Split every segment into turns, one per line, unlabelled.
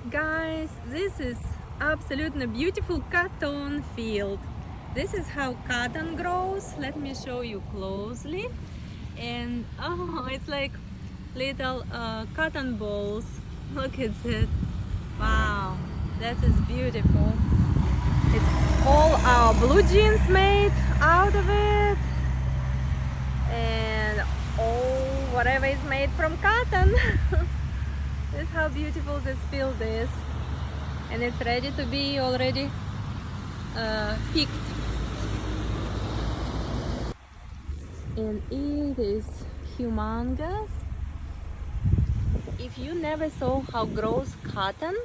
Guys, this is absolutely beautiful cotton field. This is how cotton grows. Let me show you closely. And oh, it's like little cotton balls. Look at it. Wow, that is beautiful. It's all our blue jeans made out of it, and all whatever is made from cotton. This is how beautiful this field is, and it's ready to be already picked. And it is humongous. If you never saw how grows cotton,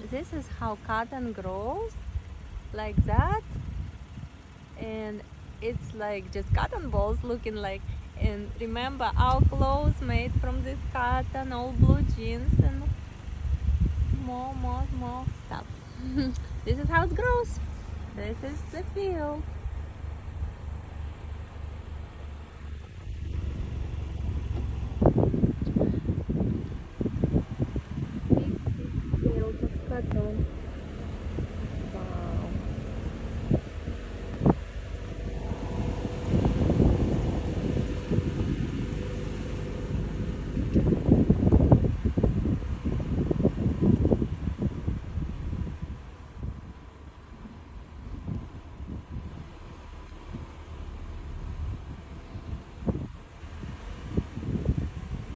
this is how cotton grows, like that. And it's like just cotton balls looking like. And remember, our clothes made from this cotton, all blue jeans and more stuff. This is how it grows. This is the field.